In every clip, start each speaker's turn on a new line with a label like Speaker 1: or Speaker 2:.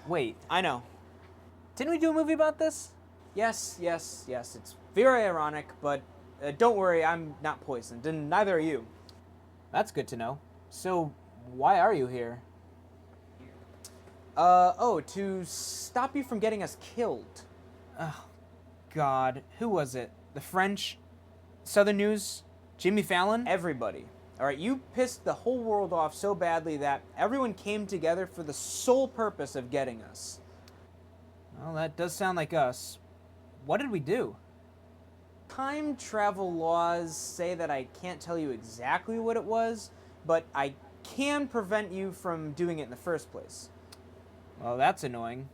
Speaker 1: Wait, I know. Didn't we do a movie about this? Yes. It's very ironic, but don't worry, I'm not poisoned, and neither are you. That's good to know. So, why are you here? To stop you from getting us killed. Oh, God. Who was it? The French? Southern News? Jimmy Fallon? Everybody. Alright, you pissed the whole world off so badly that everyone came together for the sole purpose of getting us. Well, that does sound like us. What did we do? Time travel laws say that I can't tell you exactly what it was, but I can prevent you from doing it in the first place. Well, that's annoying.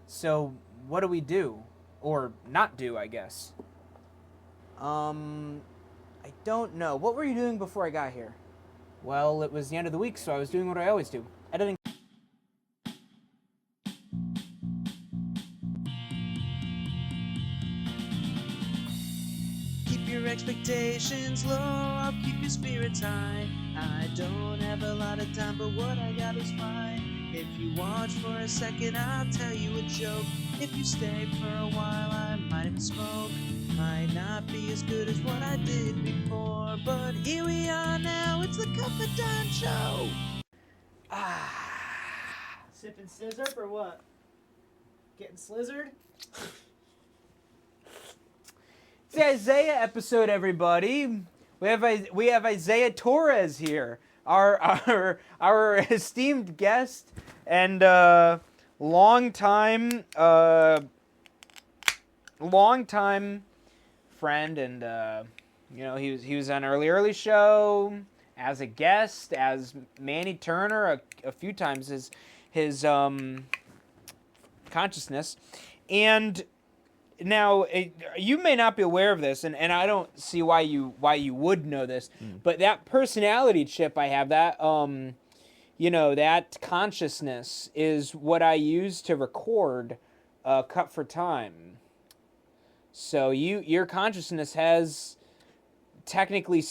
Speaker 1: So, what do we do? Or not do, I guess. I don't know. What were you doing before I got here? Well, it was the end of the week, so I was doing what I always do. Editing.
Speaker 2: Keep your expectations low, I'll keep your spirits high. I don't have a lot of time, but what I got is fine. If you watch for a second, I'll tell you a joke. If you stay for a while, I might even smoke. Might not be as good as what I did before, but here we are now, it's the Cup of Don Show.
Speaker 3: Sipping scissor or what? Getting slizzard?
Speaker 1: It's the Isaiah episode, everybody. We have Isaiah Torres here, our esteemed guest and longtime friend, and he was on early show as a guest as Manny Turner a few times his consciousness. And now you may not be aware of this, and I don't see why you would know this, but that personality chip I have, that that consciousness is what I use to record Cut for Time. So your consciousness has technically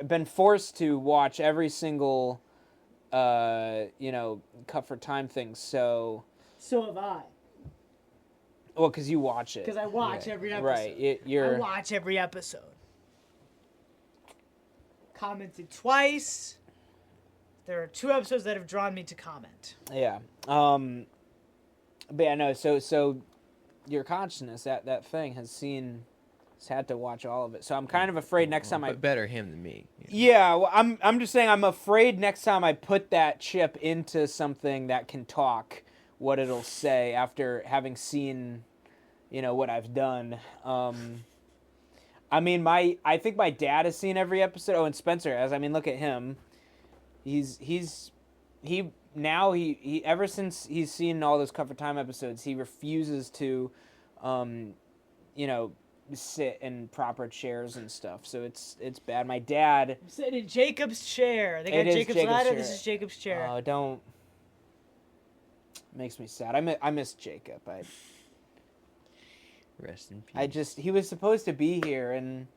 Speaker 1: been forced to watch every single Cut for Time thing. So
Speaker 3: have I.
Speaker 1: Well, because you watch it.
Speaker 3: Because I watch every episode.
Speaker 1: Right.
Speaker 3: I watch every episode. Commented twice. There are 2 episodes that have drawn me to comment.
Speaker 1: Yeah. But yeah, no. So your consciousness, that thing has had to watch all of it. So I'm kind of afraid next time
Speaker 4: but better him than me.
Speaker 1: Yeah. Well, I'm just saying I'm afraid next time I put that chip into something that can talk, what it'll say after having seen, what I've done. I think my dad has seen every episode. Oh, and Spencer has. I mean, look at him. He ever since he's seen all those Cut for Time episodes, he refuses to, sit in proper chairs and stuff. So it's bad. My dad.
Speaker 3: I'm sitting in Jacob's chair. They got Jacob's ladder.
Speaker 1: Chair.
Speaker 3: This is Jacob's chair.
Speaker 1: Oh, don't. Makes me sad. I miss Jacob.
Speaker 4: Rest in peace.
Speaker 1: He was supposed to be here, and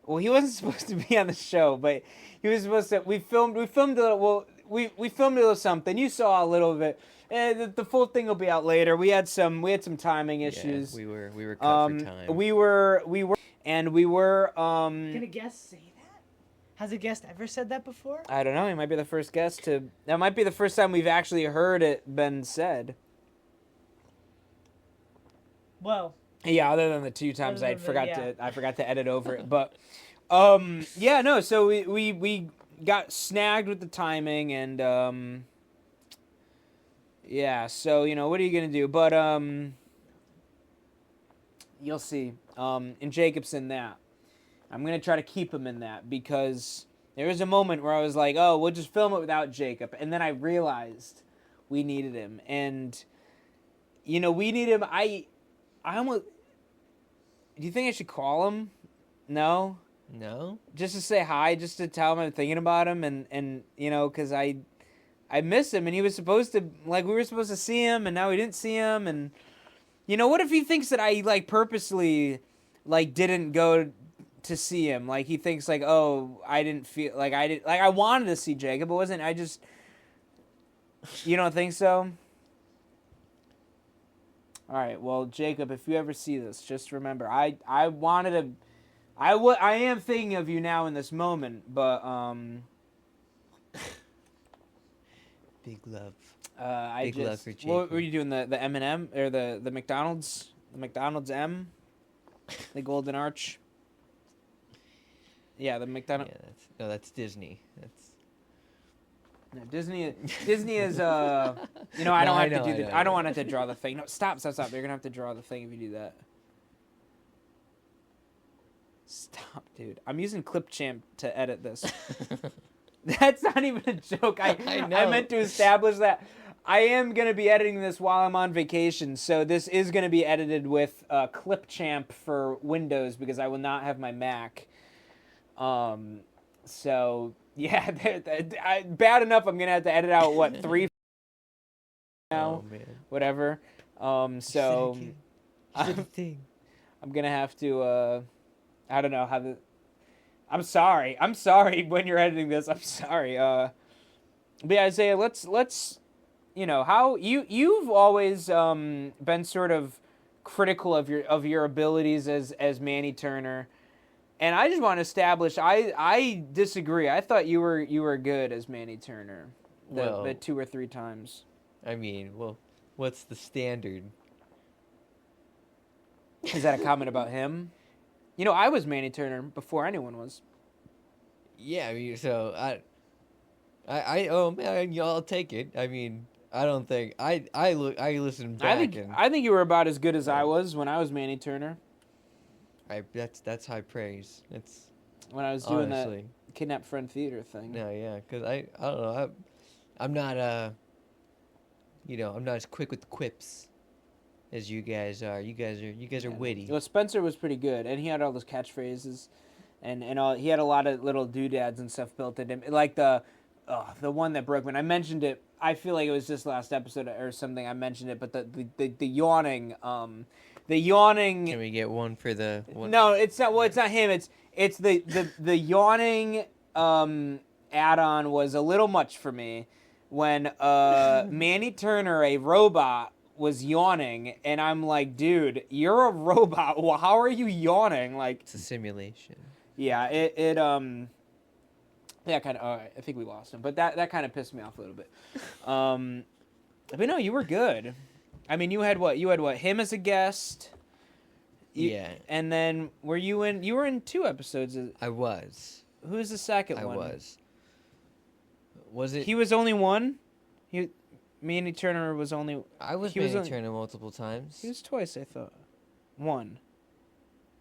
Speaker 1: he wasn't supposed to be on the show, but he was supposed to. We filmed a little something. You saw a little bit. The full thing will be out later. We had some timing issues.
Speaker 4: Yeah, we were cut for time.
Speaker 1: We were
Speaker 3: Can a guest say that? Has a guest ever said that before?
Speaker 1: I don't know. He might be the first guest to. That might be the first time we've actually heard it been said.
Speaker 3: Well.
Speaker 1: Yeah, other than the 2 times I forgot to edit over it, but yeah, no. So we got snagged with the timing, and yeah. So what are you gonna do? But you'll see. And Jacob's in that. I'm gonna try to keep him in that because there was a moment where I was like, oh, we'll just film it without Jacob, and then I realized we needed him, and we need him. I almost. Do you think I should call him? No?
Speaker 4: No?
Speaker 1: Just to say hi, just to tell him I'm thinking about him, and because I miss him, and he was supposed to, we were supposed to see him, and now we didn't see him, and, what if he thinks that I, purposely, didn't go to see him? He thinks, oh, I didn't feel, I wanted to see Jacob, but you don't think so? All right. Well, Jacob, if you ever see this, just remember, I am thinking of you now in this moment, but
Speaker 4: Big love.
Speaker 1: Big
Speaker 4: love for Jacob.
Speaker 1: What were you doing? The M&M or the McDonald's? The McDonald's M, the Golden Arch. Yeah, the McDonald's.
Speaker 4: Yeah, that's Disney. That's.
Speaker 1: No, Disney is I don't want to draw the thing. No, stop. You're gonna have to draw the thing if you do that. Stop, dude. I'm using Clipchamp to edit this. That's not even a joke. I
Speaker 4: know.
Speaker 1: I meant to establish that. I am going to be editing this while I'm on vacation, so this is going to be edited with Clipchamp for Windows because I will not have my Mac. So, yeah, bad enough I'm going to have to edit out, 3 now?
Speaker 4: Oh, man.
Speaker 1: Whatever. So, I'm going to have to, I don't know how to... I'm sorry when you're editing this. I'm sorry. But yeah, Isaiah, let's how you've always been sort of critical of your abilities as Manny Turner, and I just want to establish I disagree. I thought you were good as Manny Turner the 2 or 3 times.
Speaker 4: I mean, well, what's the standard?
Speaker 1: Is that a comment about him? I was Manny Turner before anyone was.
Speaker 4: Yeah, I mean, so oh man, y'all take it. I mean, I don't think I listened back.
Speaker 1: I think you were about as good as I was when I was Manny Turner.
Speaker 4: That's high praise. It's
Speaker 1: when I was doing that Kidnap Friend Theater thing.
Speaker 4: No, yeah, because I don't know. I'm not I'm not as quick with quips as you guys are. You guys are witty.
Speaker 1: Well, Spencer was pretty good, and he had all those catchphrases, and all. He had a lot of little doodads and stuff built in him, like the one that broke me. I mentioned it. I feel like it was just last episode or something. I mentioned it, but the yawning. The yawning.
Speaker 4: Can we get one for the? One?
Speaker 1: No, it's not. Well, it's not him. It's the yawning add-on was a little much for me when Manny Turner, a robot, was yawning, and I'm like, dude, you're a robot. Well, how are you yawning? Like,
Speaker 4: it's a simulation.
Speaker 1: Yeah, yeah, kind of. I think we lost him, but that kind of pissed me off a little bit. But no, you were good. I mean, you had what? Him as a guest.
Speaker 4: Yeah.
Speaker 1: And then you were in 2 episodes.
Speaker 4: I was.
Speaker 1: Who's the second one?
Speaker 4: I was. Was it?
Speaker 1: He was only one. Manny Turner was only.
Speaker 4: I was Manny Turner multiple times.
Speaker 1: He was twice, I thought. One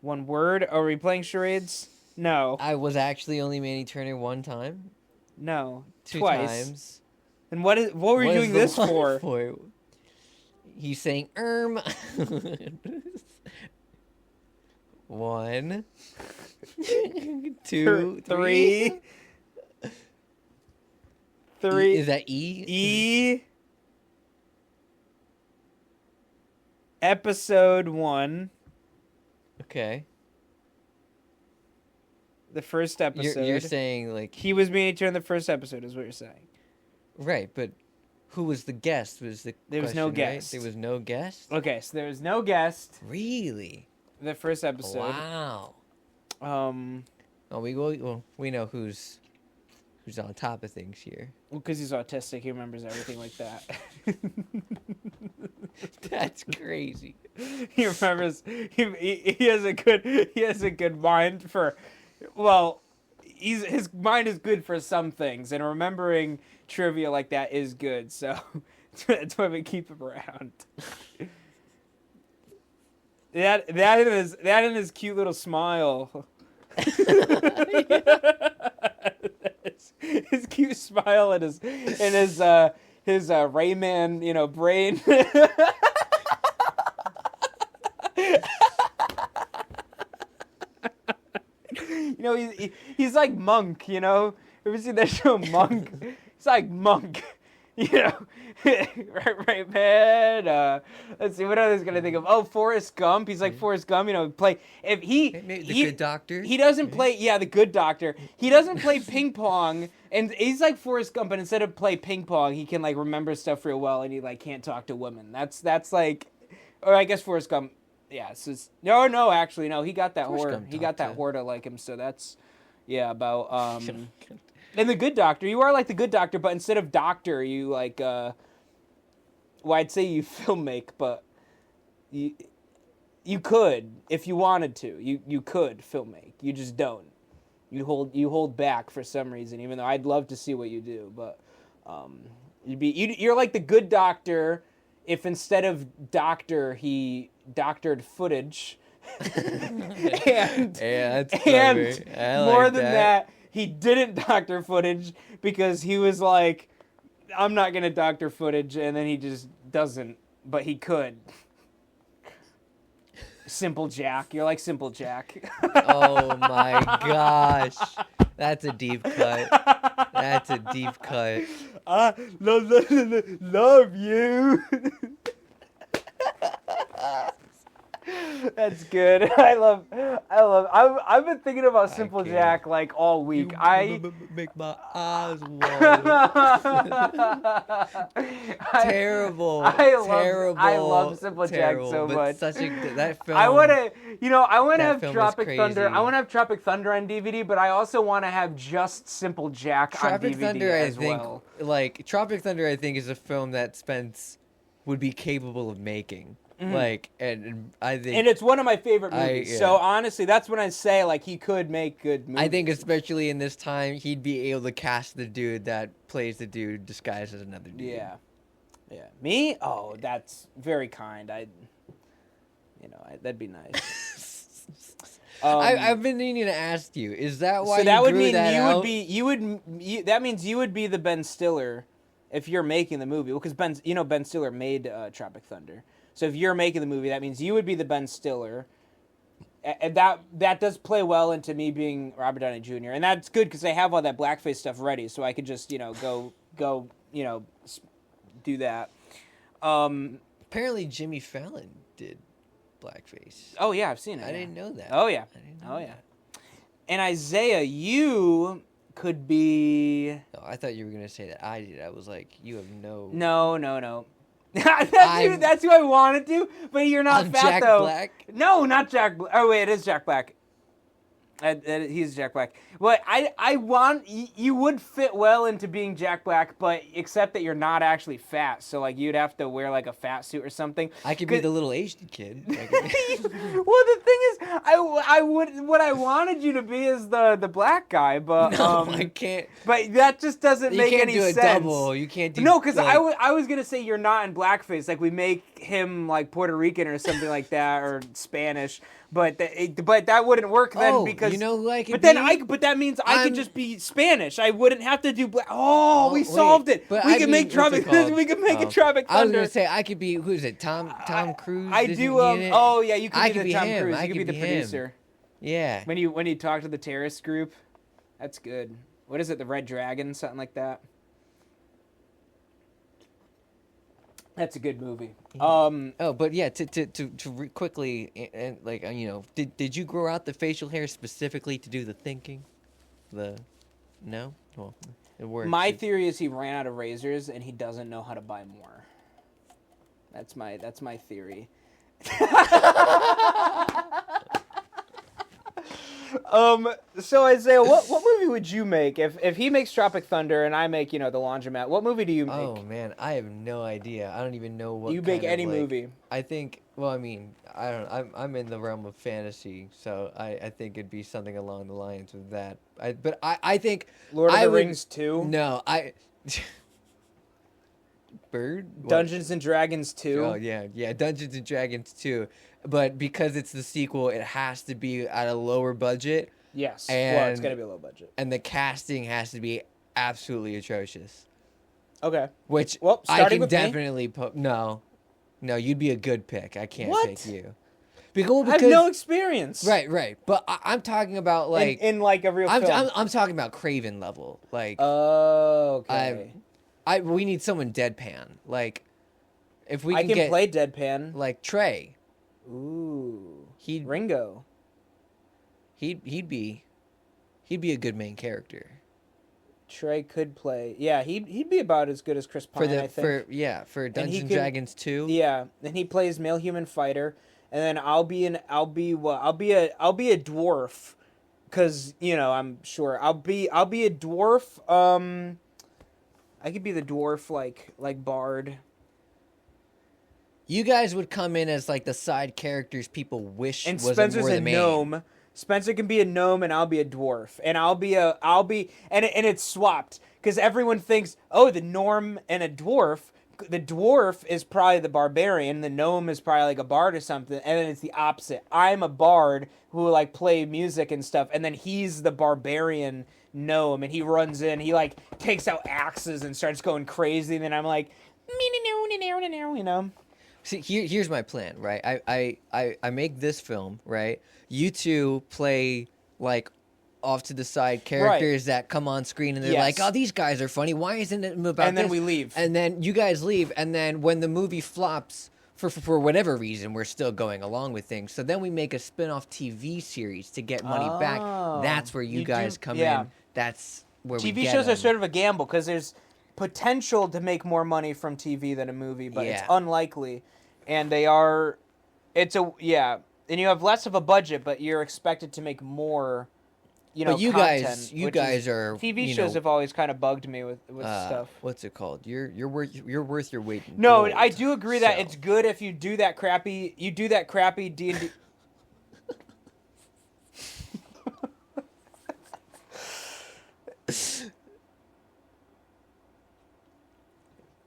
Speaker 1: word. Are we playing charades? No.
Speaker 4: I was actually only Manny Turner one time.
Speaker 1: No.
Speaker 4: 2
Speaker 1: twice.
Speaker 4: times.
Speaker 1: And what were you doing this for?
Speaker 4: He's saying 1, 2, 3.
Speaker 1: 3.
Speaker 4: Is that E?
Speaker 1: E. Episode 1.
Speaker 4: Okay.
Speaker 1: The first episode.
Speaker 4: You're saying like
Speaker 1: he was Manny Turner in the first episode, is what you're saying.
Speaker 4: Right, but who was the guest? There
Speaker 1: was no guest.
Speaker 4: Right? There was no guest.
Speaker 1: Okay, so there was no guest.
Speaker 4: Really?
Speaker 1: The first episode.
Speaker 4: Wow.
Speaker 1: Oh,
Speaker 4: we know who's on top of things here.
Speaker 1: Well, because he's autistic, he remembers everything like that.
Speaker 4: That's crazy.
Speaker 1: He remembers. He has a good mind for. Well, his mind is good for some things, and remembering trivia like that is good. So that's why we keep him around. That and his cute little smile. His cute smile and his Rayman, brain. He's like Monk, Ever seen that show Monk? He's like Monk, right, man. Let's see, what others gonna think of? Oh, Forrest Gump. He's like Forrest Gump, play if he
Speaker 4: the Good Doctor.
Speaker 1: He doesn't play, the Good Doctor. He doesn't play ping pong, and he's like Forrest Gump, but instead of play ping pong, he can like remember stuff real well, and he like can't talk to women. That's like Or I guess Forrest Gump. Yeah, no, actually, no. He got that
Speaker 4: Forrest
Speaker 1: whore.
Speaker 4: Gump
Speaker 1: He got that
Speaker 4: talked
Speaker 1: whore to like him. So that's, about. And the Good Doctor. You are like the Good Doctor, but instead of doctor, you like. Well, I'd say you film make, but you could if you wanted to. You could film make. You just don't. You hold back for some reason, even though I'd love to see what you do, but you're like the Good Doctor if instead of doctor he doctored footage. and
Speaker 4: Yeah, that's
Speaker 1: and
Speaker 4: clever. I
Speaker 1: more
Speaker 4: like
Speaker 1: than that, he didn't doctor footage because he was like, I'm not gonna doctor footage, and then he just doesn't, but he could. Simple Jack. You're like Simple Jack.
Speaker 4: Oh my gosh. That's a deep cut. That's a deep cut.
Speaker 1: I love you. That's good. I've been thinking about Simple
Speaker 4: can't.
Speaker 1: Jack like all week.
Speaker 4: Make my eyes water. Terrible.
Speaker 1: I love Simple
Speaker 4: terrible,
Speaker 1: Jack so
Speaker 4: but
Speaker 1: much.
Speaker 4: Such a that film.
Speaker 1: I want to
Speaker 4: that
Speaker 1: have
Speaker 4: film is
Speaker 1: Tropic Thunder.
Speaker 4: crazy.
Speaker 1: I want to have Tropic Thunder on DVD, but I also want to have just Simple Jack
Speaker 4: Tropic
Speaker 1: on DVD
Speaker 4: Thunder,
Speaker 1: as
Speaker 4: I think,
Speaker 1: well.
Speaker 4: like Tropic Thunder, I think is a film that Spence would be capable of making. Like, and I think,
Speaker 1: And it's one of my favorite movies.
Speaker 4: yeah.
Speaker 1: So honestly, that's when I say like he could make good movies.
Speaker 4: I think especially in this time, he'd be able to cast the dude that plays the dude disguised as another dude.
Speaker 1: Yeah. Me? Oh, that's very kind. That'd be nice.
Speaker 4: I've been needing to ask you, is that why
Speaker 1: So that
Speaker 4: you
Speaker 1: would
Speaker 4: grew
Speaker 1: mean
Speaker 4: that
Speaker 1: you
Speaker 4: out?
Speaker 1: would be that means you would be the Ben Stiller if you're making the movie. Well, because Ben Stiller made Tropic Thunder. So if you're making the movie, that means you would be the Ben Stiller. And that does play well into me being Robert Downey Jr. And that's good because I have all that blackface stuff ready, so I could just go do that.
Speaker 4: Apparently, Jimmy Fallon did blackface.
Speaker 1: Oh yeah, I've seen it.
Speaker 4: I didn't know that.
Speaker 1: Oh yeah.
Speaker 4: I didn't know that.
Speaker 1: And Isaiah, you could be.
Speaker 4: Oh, I thought you were gonna say that I did. I was like, you have no.
Speaker 1: No. that's who I wanted to, but you're not
Speaker 4: I'm
Speaker 1: fat
Speaker 4: Jack
Speaker 1: though.
Speaker 4: Black?
Speaker 1: No, not Jack. Oh wait, it is Jack Black. He's Jack Black. But I want you would fit well into being Jack Black, but except that you're not actually fat. So like you'd have to wear like a fat suit or something.
Speaker 4: I could be the little Asian kid.
Speaker 1: Well, the thing is, I would what I wanted you to be is the black guy, but
Speaker 4: No, I can't.
Speaker 1: But that just doesn't
Speaker 4: You
Speaker 1: make
Speaker 4: can't
Speaker 1: any
Speaker 4: do a
Speaker 1: sense.
Speaker 4: double. You can't do.
Speaker 1: No, because
Speaker 4: like,
Speaker 1: I was gonna say you're not in blackface. Like we make him like Puerto Rican or something like that, or Spanish. But that wouldn't work then because
Speaker 4: you know who I could
Speaker 1: But
Speaker 4: be?
Speaker 1: then but that means I could just be Spanish. I wouldn't have to do black. Oh, we
Speaker 4: wait,
Speaker 1: solved it.
Speaker 4: but
Speaker 1: We
Speaker 4: I
Speaker 1: can
Speaker 4: mean,
Speaker 1: make
Speaker 4: what's
Speaker 1: Tropic.
Speaker 4: it called?
Speaker 1: We can make a
Speaker 4: Oh.
Speaker 1: Tropic
Speaker 4: I was
Speaker 1: Thunder.
Speaker 4: gonna say I could be. Who is it? Tom Cruise.
Speaker 1: I
Speaker 4: Isn't
Speaker 1: do.
Speaker 4: he in it?
Speaker 1: Oh yeah, you
Speaker 4: I
Speaker 1: could be the Tom
Speaker 4: him.
Speaker 1: Cruise.
Speaker 4: I
Speaker 1: You could be the
Speaker 4: him.
Speaker 1: producer.
Speaker 4: Yeah.
Speaker 1: When you talk to the terrorist group, that's good. What is it? The Red Dragon, something like that. That's a good movie.
Speaker 4: Oh, but yeah, quickly and like did you grow out the facial hair specifically to do the thinking? No? Well, it works.
Speaker 1: My theory is he ran out of razors and he doesn't know how to buy more. That's my theory. So Isaiah, what movie would you make if he makes Tropic Thunder and I make the Laundromat? What movie do you make?
Speaker 4: Oh man, I have no idea. I don't even know what
Speaker 1: You make
Speaker 4: kind of,
Speaker 1: any
Speaker 4: like-
Speaker 1: movie.
Speaker 4: I think. Well, I mean, I don't. I'm in the realm of fantasy, so I think it'd be something along the lines of that. I think
Speaker 1: Lord of
Speaker 4: I
Speaker 1: the
Speaker 4: would-
Speaker 1: Rings 2?
Speaker 4: No, Bird. What?
Speaker 1: Dungeons and Dragons 2?
Speaker 4: Oh yeah, Dungeons and Dragons 2. But because it's the sequel, it has to be at a lower budget,
Speaker 1: Yes. Well, it's
Speaker 4: And-
Speaker 1: gonna be a low budget.
Speaker 4: and the casting has to be absolutely atrocious.
Speaker 1: Okay.
Speaker 4: Which
Speaker 1: Well,
Speaker 4: I
Speaker 1: starting
Speaker 4: can
Speaker 1: with me?
Speaker 4: definitely no, you'd be a good pick. I can't
Speaker 1: What?
Speaker 4: pick you because
Speaker 1: I have no experience.
Speaker 4: right. But I'm talking about like
Speaker 1: in like a real film.
Speaker 4: I'm talking about Craven level. Like
Speaker 1: Oh, okay.
Speaker 4: we need someone deadpan. Like if we
Speaker 1: I
Speaker 4: can
Speaker 1: can
Speaker 4: get
Speaker 1: play deadpan.
Speaker 4: like Trey,
Speaker 1: Ooh.
Speaker 4: he'd
Speaker 1: Ringo.
Speaker 4: be a good main character.
Speaker 1: Trey could play. Yeah, he'd be about as good as Chris Pine, I think.
Speaker 4: For Dungeons and
Speaker 1: could-
Speaker 4: Dragons 2.
Speaker 1: Yeah, and he plays male human fighter, and then I'll be a dwarf, cause I'm sure I'll be a dwarf. I could be the dwarf like Bard.
Speaker 4: You guys would come in as like the side characters people wish
Speaker 1: And
Speaker 4: was
Speaker 1: Spencer's
Speaker 4: more
Speaker 1: a
Speaker 4: the main.
Speaker 1: gnome. Spencer can be a gnome, and I'll be a dwarf, and and it's swapped because everyone thinks, oh, the gnome and a dwarf. The dwarf is probably the barbarian. The gnome is probably like a bard or something, and then it's the opposite. I'm a bard who like play music and stuff, and then he's the barbarian gnome, and he runs in. He like takes out axes and starts going crazy, and then I'm like,
Speaker 4: See, here's my plan, right? I make this film, right? You two play like off to the side characters that come on screen and they're
Speaker 1: Yes.
Speaker 4: like, oh, these guys are funny. Why isn't it about
Speaker 1: And then
Speaker 4: this?
Speaker 1: we leave.
Speaker 4: And then you guys leave, and then when the movie flops, for whatever reason, we're still going along with things. So then we make a spin-off TV series to get money back.
Speaker 1: Oh.
Speaker 4: That's where you
Speaker 1: You
Speaker 4: guys
Speaker 1: do-
Speaker 4: come
Speaker 1: yeah.
Speaker 4: in. That's where we
Speaker 1: TV
Speaker 4: get
Speaker 1: shows are
Speaker 4: 'em.
Speaker 1: sort of a gamble because there's potential to make more money from TV than a movie, but it's
Speaker 4: Yeah.
Speaker 1: unlikely. And and you have less of a budget, but you're expected to make more.
Speaker 4: But you
Speaker 1: content,
Speaker 4: guys are
Speaker 1: TV shows have always kind of bugged me with stuff.
Speaker 4: What's it called? You're worth your weight in
Speaker 1: No,
Speaker 4: gold.
Speaker 1: I do agree that
Speaker 4: So-
Speaker 1: it's good if you do that crappy D&D.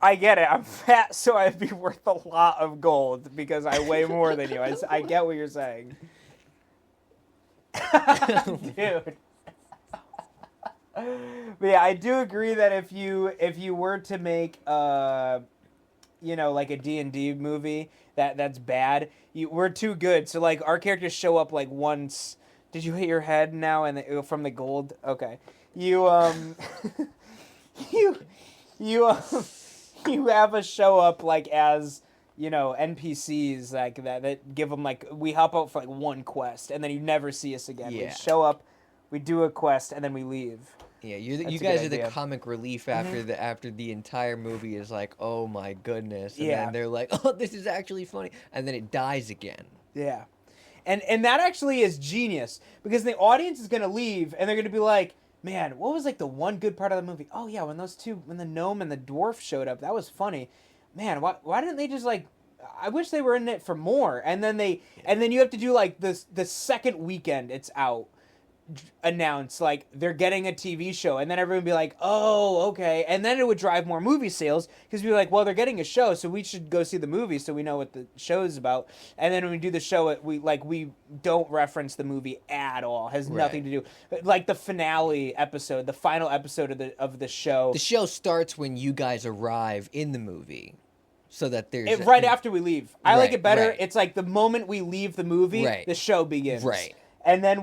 Speaker 1: I get it. I'm fat, so I'd be worth a lot of gold because I weigh more than you. I get what you're saying. Dude. But yeah, I do agree that if you were to make like a D&D movie that's bad, we're too good. So like our characters show up like once. Did you hit your head now from the gold? Okay. You you have us show up like as NPCs like that give them like we help out for like one quest and then you never see us again.
Speaker 4: Yeah.
Speaker 1: We show up, we do a quest and then we leave.
Speaker 4: Yeah, you
Speaker 1: That's a
Speaker 4: guys
Speaker 1: good
Speaker 4: are the
Speaker 1: idea.
Speaker 4: comic relief after the entire movie is like, oh my goodness, and
Speaker 1: Yeah.
Speaker 4: then they're like, oh, this is actually funny, and then it dies again.
Speaker 1: Yeah. And that actually is genius because the audience is going to leave and they're going to be like, man, what was like the one good part of the movie? Oh yeah, when the gnome and the dwarf showed up, that was funny. Man, why didn't they just like? I wish they were in it for more. And then you have to do like the second weekend it's out, announce like they're getting a TV show, and then everyone would be like, oh okay, and then it would drive more movie sales because we'd be like, well they're getting a show, so we should go see the movie so we know what the show is about. And then when we do the show, we don't reference the movie at all, has nothing to do, like the finale episode, the final episode of the show.
Speaker 4: The show starts when you guys arrive in the movie, so that there's
Speaker 1: Right after we leave. I like
Speaker 4: Right,
Speaker 1: it better.
Speaker 4: right.
Speaker 1: It's like the moment we leave the movie,
Speaker 4: Right.
Speaker 1: the show begins.
Speaker 4: Right.
Speaker 1: And then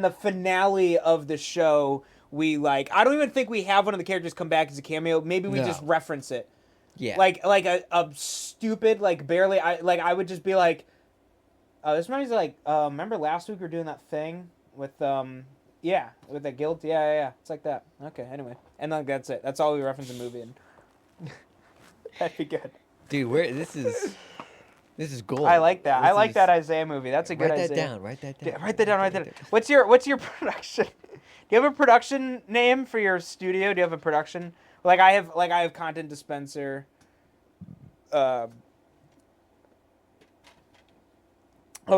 Speaker 1: the finale of the show, we like. I don't even think we have one of the characters come back as a cameo. Maybe we
Speaker 4: No.
Speaker 1: just reference it.
Speaker 4: Yeah.
Speaker 1: Like a stupid like barely. I would just be like, this reminds me of, like remember last week we were doing that thing with with the guild. Yeah. It's like that. Okay. Anyway, and like that's it. That's all we reference the movie in. That'd be good.
Speaker 4: Dude, this is gold.
Speaker 1: I like that. I
Speaker 4: This
Speaker 1: like
Speaker 4: is-
Speaker 1: that Isaiah movie. That's a good
Speaker 4: Write that
Speaker 1: Isaiah.
Speaker 4: down. Write that
Speaker 1: Yeah,
Speaker 4: down.
Speaker 1: write that down. What's your production? Do you have a production name for your studio? Do you have a production? Like I have content dispenser. Oh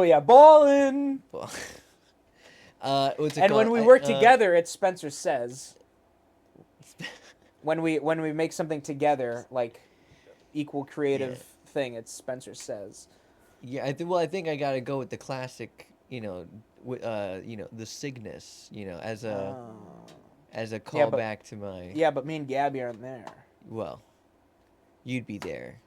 Speaker 1: yeah, ballin'.
Speaker 4: Well, what's it
Speaker 1: And
Speaker 4: called?
Speaker 1: when we work together, it's Spencer Says. When we make something together, like equal creative thing, it's Spencer Says.
Speaker 4: Yeah, I think I gotta go with the classic. The Cygnus. As a
Speaker 1: Yeah, but-
Speaker 4: callback to my.
Speaker 1: Yeah, but me and Gabby aren't there.
Speaker 4: Well, you'd be there.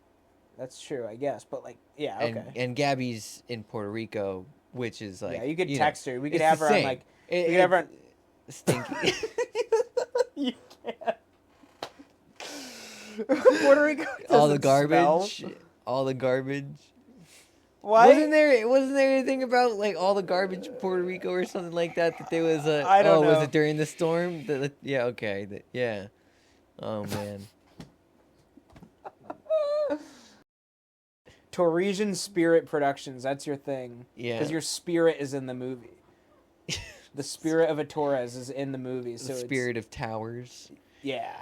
Speaker 1: That's true, I guess. But like, yeah,
Speaker 4: And,
Speaker 1: okay.
Speaker 4: and Gabby's in Puerto Rico, which is like.
Speaker 1: Yeah, you could
Speaker 4: know,
Speaker 1: text her. We could
Speaker 4: it's
Speaker 1: have
Speaker 4: the
Speaker 1: her on
Speaker 4: same.
Speaker 1: like.
Speaker 4: It-
Speaker 1: We could have her on.
Speaker 4: Stinky.
Speaker 1: You can't. Puerto Rico.
Speaker 4: all the
Speaker 1: doesn't smell.
Speaker 4: garbage. All the garbage.
Speaker 1: Why?
Speaker 4: Wasn't there anything about like all the garbage in Puerto Rico or something like that there was a
Speaker 1: I don't know.
Speaker 4: Was it during the storm? Yeah, okay. Yeah. Oh man.
Speaker 1: Torresian Spirit Productions, that's your thing.
Speaker 4: Yeah.
Speaker 1: Because your spirit is in the movie. The spirit of a Torres is in the movie. So
Speaker 4: The spirit of towers.
Speaker 1: Yeah.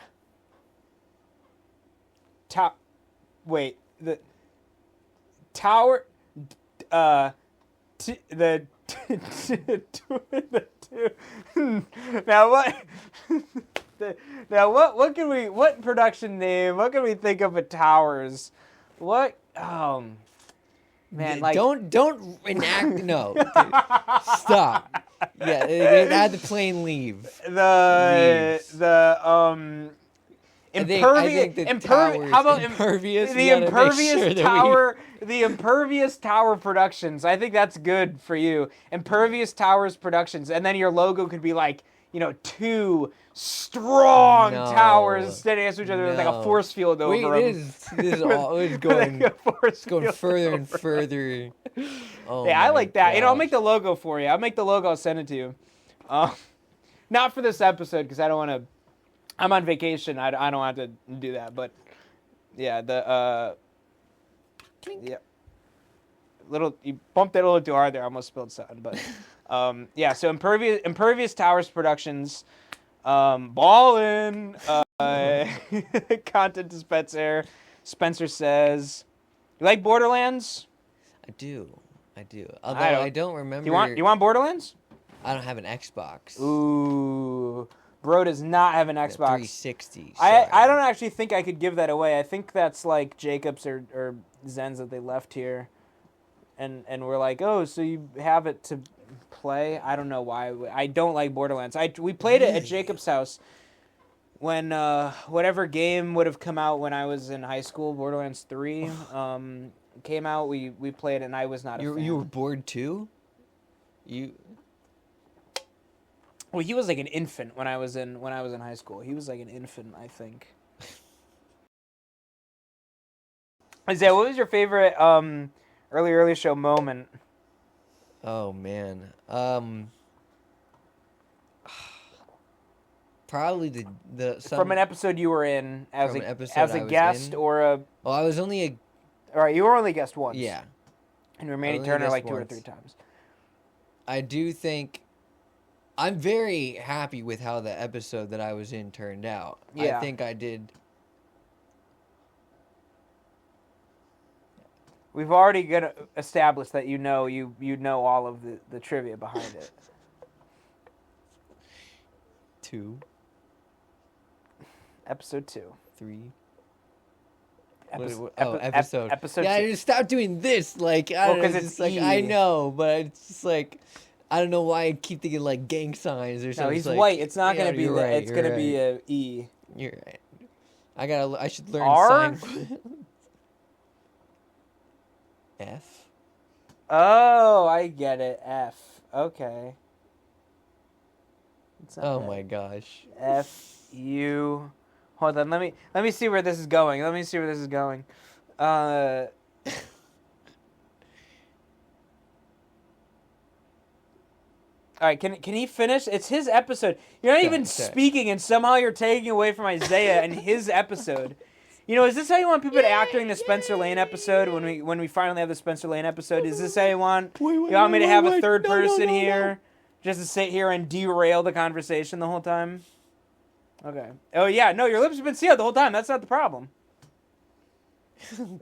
Speaker 1: Wait, the tower. The two. Now what? What can we? What production name? What can we think of at Towers? What? Man, like
Speaker 4: don't enact. No, dude, stop. Yeah, they had the plane leave.
Speaker 1: How about
Speaker 4: impervious?
Speaker 1: The impervious tower. The impervious tower productions. I think that's good for you. Impervious towers productions, and then your logo could be like, two strong towers standing next to each other with like a force field over them.
Speaker 4: This is all it's going. It's going further and further. Oh
Speaker 1: yeah, I like that.
Speaker 4: Gosh.
Speaker 1: I'll make the logo for you. I'll make the logo. I'll send it to you. Not for this episode because I don't want to. I'm on vacation. I don't have to do that. But yeah, you bumped it a little too hard there. I almost spilled something. But yeah. So impervious towers productions. Ballin'. Content dispenser. Spencer says, "You like Borderlands?"
Speaker 4: I do. Although I don't remember.
Speaker 1: You want Borderlands?
Speaker 4: I don't have an Xbox.
Speaker 1: Ooh, bro does not have an Xbox.
Speaker 4: 360.
Speaker 1: I don't actually think I could give that away. I think that's like Jacob's or Zen's that they left here, and we're like, oh, so you have it to play? I don't know why. I don't like Borderlands. We played it at Jacob's house when whatever game would have come out when I was in high school, Borderlands 3 came out. We played it, and I was not a fan.
Speaker 4: You were bored too?
Speaker 1: Well, he was like an infant when I was in high school. He was like an infant, I think. Isaiah, what was your favorite early show moment?
Speaker 4: Oh man. Probably
Speaker 1: from an episode you were in as a guest or a.
Speaker 4: Oh, I was only a.
Speaker 1: All right, you were only a guest once.
Speaker 4: Yeah.
Speaker 1: And you were Manny Turner like 2 or 3 times.
Speaker 4: I do think. I'm very happy with how the episode that I was in turned out.
Speaker 1: Yeah.
Speaker 4: I think I did.
Speaker 1: We've already established that you know all of the trivia behind it.
Speaker 4: 2.
Speaker 1: Episode 2.
Speaker 4: 3.
Speaker 1: Episode.
Speaker 4: Episode. Yeah,
Speaker 1: 2.
Speaker 4: I just stop doing this. Like, I don't know, it's just like
Speaker 1: E.
Speaker 4: I know, but it's just like I don't know why I keep thinking like gang signs or something.
Speaker 1: No, he's
Speaker 4: like,
Speaker 1: white. It's not gonna be that.
Speaker 4: Right,
Speaker 1: it's gonna be a E.
Speaker 4: You're right. I should learn
Speaker 1: R?
Speaker 4: sign. F.
Speaker 1: Oh, I get it. F. Okay.
Speaker 4: Oh my gosh.
Speaker 1: F U. Hold on. Let me see where this is going. All right, can he finish? It's his episode. You're not even speaking, and somehow you're taking away from Isaiah and his episode. Is this how you want people to act during the Spencer Lane episode when we finally have the Spencer Lane episode? Is this how you want? You want me to have a third person here, just to sit here and derail the conversation the whole time? Okay. Oh yeah, no, your lips have been sealed the whole time. That's not the problem.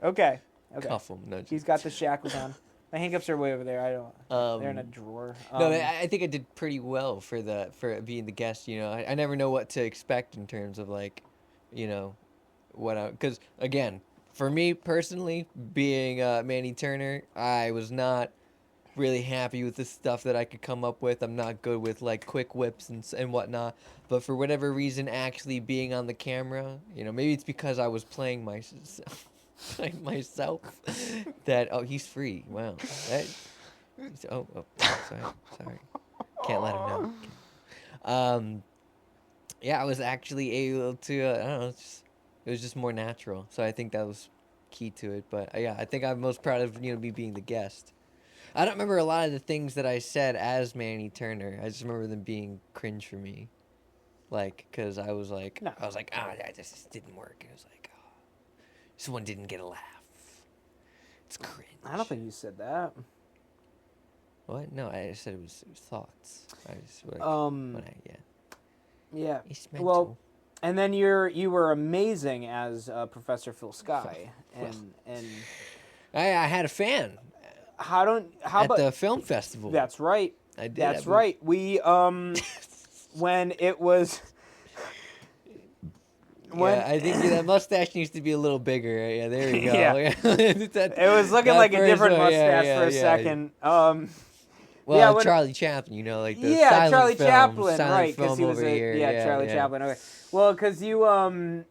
Speaker 1: Okay.
Speaker 4: Cuff him. No,
Speaker 1: he's got the shackles on. My handcuffs are way over there. I don't. They're in a drawer.
Speaker 4: No, I think I did pretty well for being the guest. I never know what to expect in terms of like, because again, for me personally, being Manny Turner, I was not really happy with the stuff that I could come up with. I'm not good with like quick whips and whatnot. But for whatever reason, actually being on the camera, maybe it's because I was playing myself. That he's free. Wow. Sorry. Can't let him know. Yeah, I was actually able to. I don't know. It was just more natural. So I think that was key to it. But yeah, I think I'm most proud of me being the guest. I don't remember a lot of the things that I said as Manny Turner. I just remember them being cringe for me, like because I was like,
Speaker 1: No.
Speaker 4: this didn't work. It was like, oh, this one didn't get a laugh. It's cringe.
Speaker 1: I don't think you said that.
Speaker 4: What? No, I said it was thoughts. I just like,
Speaker 1: Yeah.
Speaker 4: It's
Speaker 1: Well,
Speaker 4: mental.
Speaker 1: and then you were amazing as Professor Phil Sky, and
Speaker 4: I had a fan
Speaker 1: how
Speaker 4: at
Speaker 1: about
Speaker 4: the film festival.
Speaker 1: that's right.
Speaker 4: I did.
Speaker 1: That's right. We when it was when
Speaker 4: I think that mustache needs to be a little bigger. Yeah, there we go.
Speaker 1: Yeah. it was looking like a different mustache for a second.
Speaker 4: Well,
Speaker 1: yeah, when-
Speaker 4: Charlie Chaplin, like the
Speaker 1: yeah,
Speaker 4: silent
Speaker 1: Charlie
Speaker 4: film,
Speaker 1: Chaplin,
Speaker 4: silent
Speaker 1: right? Because
Speaker 4: film
Speaker 1: he was
Speaker 4: over here.
Speaker 1: Charlie Chaplin. Okay. Well, because you when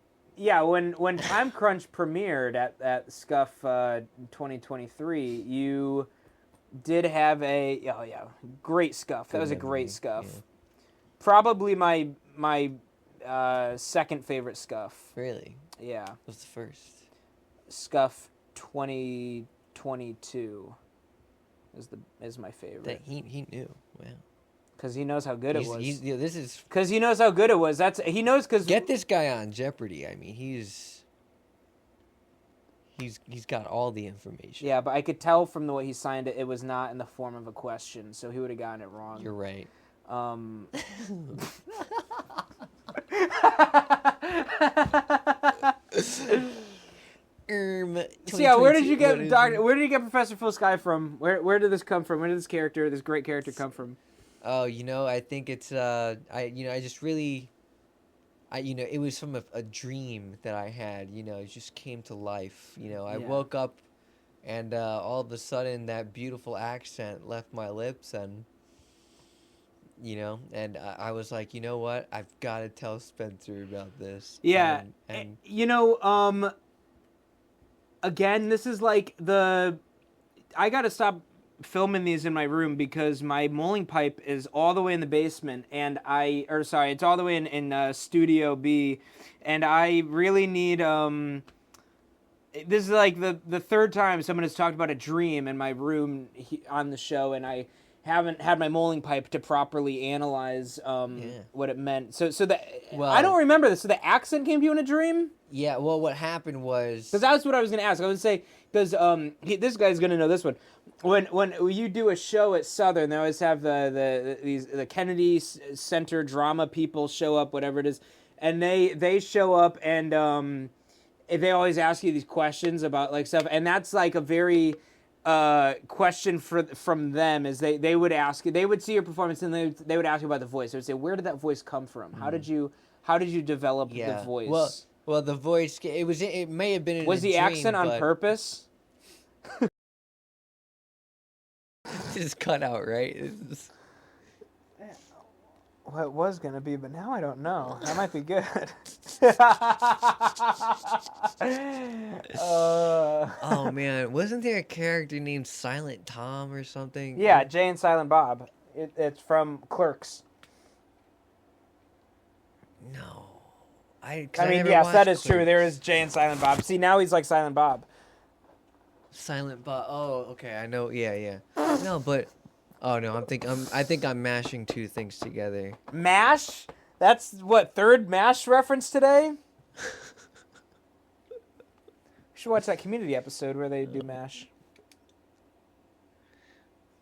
Speaker 1: Time Crunch premiered at Scuff 2023, you did have great Scuff. That was a great Scuff.
Speaker 4: Yeah.
Speaker 1: Probably my second favorite Scuff.
Speaker 4: Really?
Speaker 1: Yeah,
Speaker 4: What's the first?
Speaker 1: Scuff 2022 is my favorite.
Speaker 4: That he knew. Wow.
Speaker 1: Because he knows how good it was.
Speaker 4: This is
Speaker 1: Because he knows how good it was. He knows because
Speaker 4: get this guy on Jeopardy. I mean, he's got all the information.
Speaker 1: Yeah, but I could tell from the way he signed it, it was not in the form of a question, so he would have gotten it wrong.
Speaker 4: You're right.
Speaker 1: So yeah, where did you get Professor Phil Sky from? Where did this come from? Where did this great character come from?
Speaker 4: Oh, I think it's I just really it was from a dream that I had, it just came to life. I woke up and all of a sudden that beautiful accent left my lips and I was like, you know what? I've got to tell Spencer about this.
Speaker 1: Yeah.
Speaker 4: And
Speaker 1: again, this is like I got to stop filming these in my room because my mulling pipe is all the way in the basement and it's all the way in Studio B, and I really need this is like the third time someone has talked about a dream in my room on the show, and I haven't had my mulling pipe to properly analyze what it meant. So I don't remember this. So the accent came to you in a dream?
Speaker 4: Yeah, well, what happened was...
Speaker 1: Because that's what I was going to ask. I would say, because this guy's going to know this one. When you do a show at Southern, they always have the Kennedy Center drama people show up, whatever it is, and they show up and they always ask you these questions about like stuff, and that's like a very question from them is they would ask you, they would see your performance and they would ask you about the voice. They would say, where did that voice come from? How did you develop the voice?
Speaker 4: Well, the voice, it may have been in
Speaker 1: was
Speaker 4: a
Speaker 1: the
Speaker 4: dream,
Speaker 1: accent on purpose?
Speaker 4: It's cut out, right?
Speaker 1: Well, it was gonna be, but now I don't know. That might be good.
Speaker 4: Oh man, wasn't there a character named Silent Tom or something?
Speaker 1: Yeah, Jay and Silent Bob. It's from Clerks.
Speaker 4: No,
Speaker 1: I mean, yes, that is true. There is Jay and Silent Bob. See, now he's like Silent Bob.
Speaker 4: Silent Bob. Oh, okay, I know. Yeah. No, but oh no, I think I'm mashing two things together.
Speaker 1: MASH? That's what, third MASH reference today? We should watch that Community episode where they do MASH.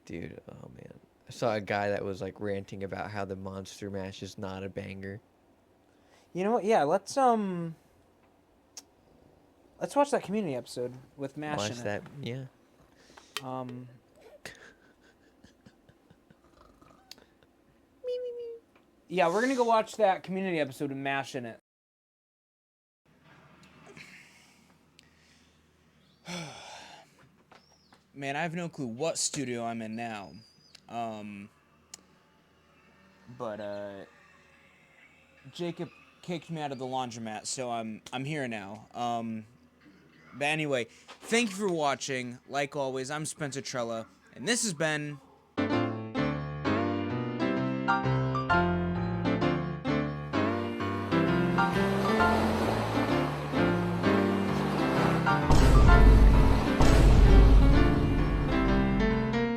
Speaker 4: Dude, oh man, I saw a guy that was like ranting about how the Monster Mash is not a banger.
Speaker 1: You know what? Yeah, let's watch that Community episode with MASH
Speaker 4: Watch
Speaker 1: in it.
Speaker 4: that, yeah.
Speaker 1: Yeah, we're gonna go watch that Community episode with MASH in it. Man, I have no clue what studio I'm in now. But Jacob kicked me out of the laundromat, so I'm here now. But anyway, thank you for watching. Like always, I'm Spencer Trella, and this has been